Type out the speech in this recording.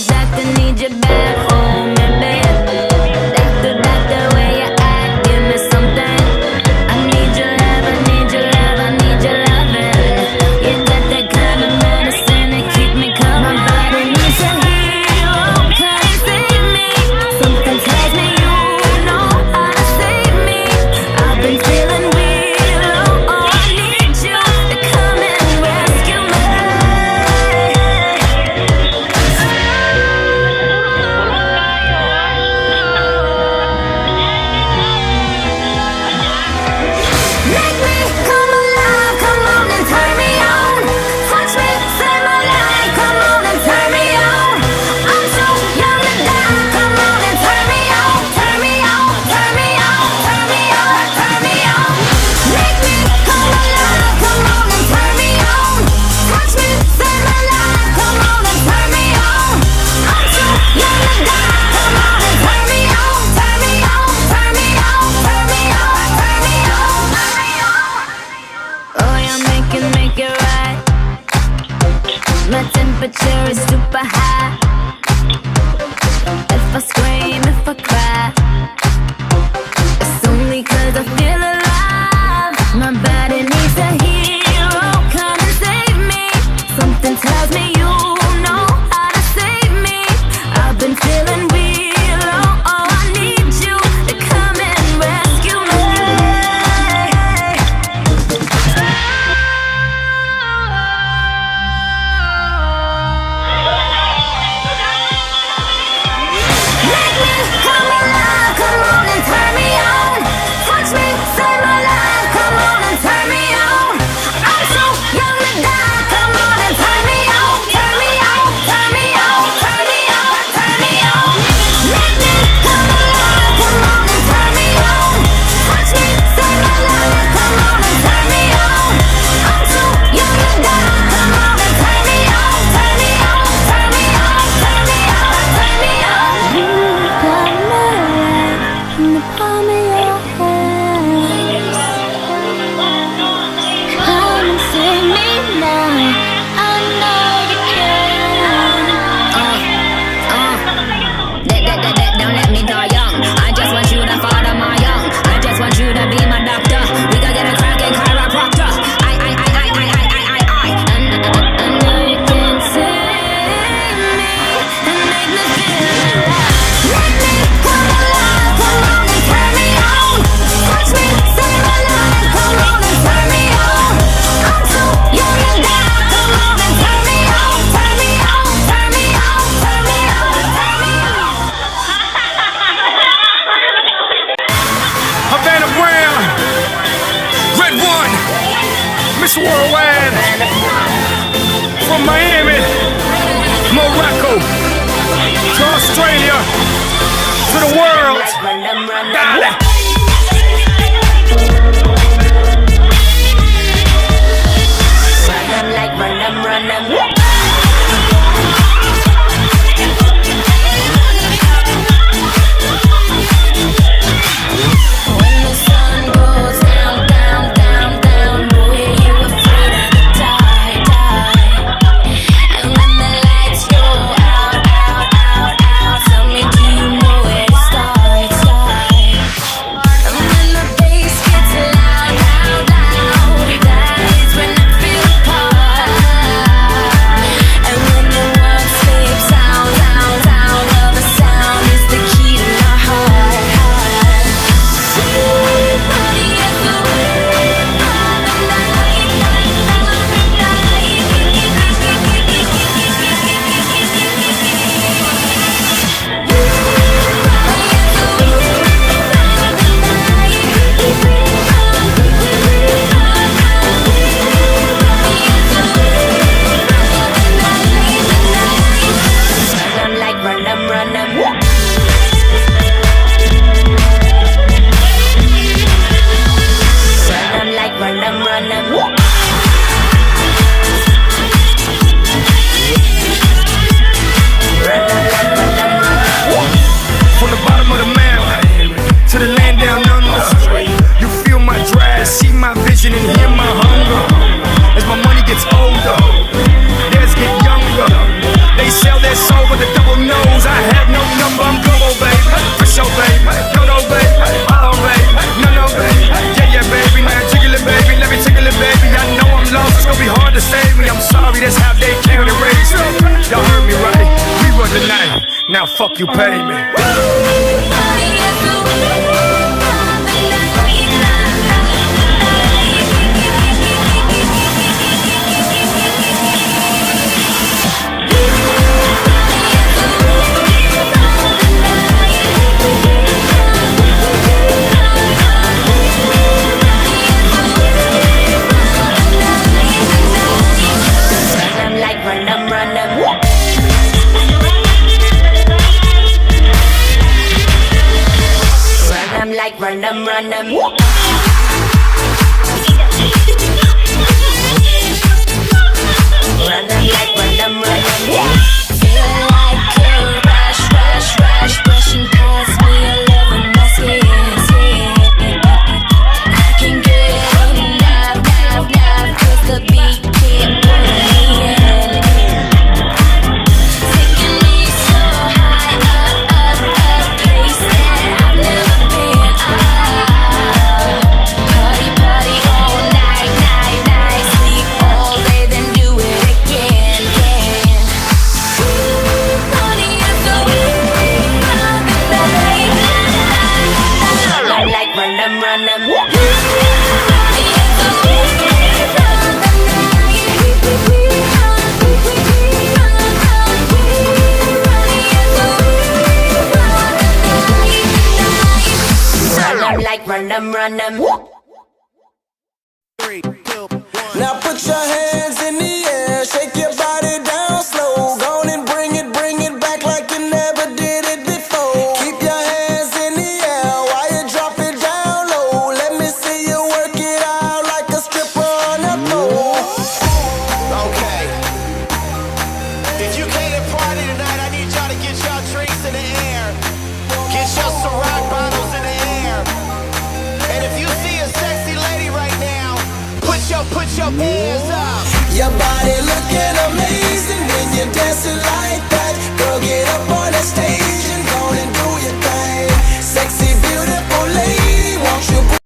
Doctor, need you back home, baby. Doctor, where you at? Give me something. I need your love, I need your love, I need your loving. You got that kind of medicine that keep me coming. My body needs a hero, come and save me. Something tells me you know how to save me. I've been feeling weird, oh, I need you to come and rescue me. Make me come alive, come on and turn me on. Touch me, save my life, come on and turn me on. I'm too young to die, come on and turn me on. Turn me on, turn me on, turn me on, turn me on. Make me come alive, come on and turn me on. Touch me, save my life, come on and turn me on. I'm too young to die, come on and turn me on. Turn me on, turn me on, turn me on, turn me on, turn me on. Oh, yeah, make it right. My temperature is super high. If I scream, if I cry, it's only 'cause I feel alive. My body needs a hero, come and save me. Something tells me you know how to save me. I've been feeling weird, oh, I need you to come and rescue me. Make me come alive, come on and turn me on. Touch me, save my life, come on and turn me on. I'm so young to die, come on and turn me on. Turn me on, turn me on, turn me on, turn me on. Make me come alive, come on and turn me on. Touch me, save my life, come on and turn me on. I'm so young to die, come on and turn me on. Turn me on, turn me on, turn me on, turn me on. You got my life in the palm of your hand. Come and save me now. I know you can. Don't let me die young. I just want you to father my young. I just want you to be my doctor. We gotta get a cracking chiropractor. And I know you can save me and make me feel alive. Make me come alive, come on and turn me on. Touch me, save my life, come on and turn me on. I'm too young to die, come on and turn me on. Turn me on, turn me on, turn me on, turn me on. Havana Brown, Red One, Miss Worldwide, from Miami, Morocco, to Australia, to the world. Dale. Run them. When the sun goes down, down, down, down, boy, you afraid of the die. And when the lights go out, tell me, do you know where it starts? tonight. Now fuck you, pay me. Run them, run them. Run them like run them, run them. Feel like a rush, rush, rush, brushing past me, your love in my skin. I can get enough, now, now, 'cause the beat can't put me in. Taking me so high, up, place that I've never been. Party, party all night, night, night. Sleep all day, then do it again, again. Party is so run like run them, run them. Like run them, run them. Now put your hands in the air, shake your body down slow. Go on and bring it back like you never did it before. Keep your hands in the air while you drop it down low. Let me see you work it out like a stripper on a pole. Okay. If you came to party tonight, I need y'all to get y'all drinks in the air. Get your Suarez bottles in the air. And if you see a sexy lady right now, put your hands up. Your body looking amazing when you're dancing like that. Girl, get up on the stage.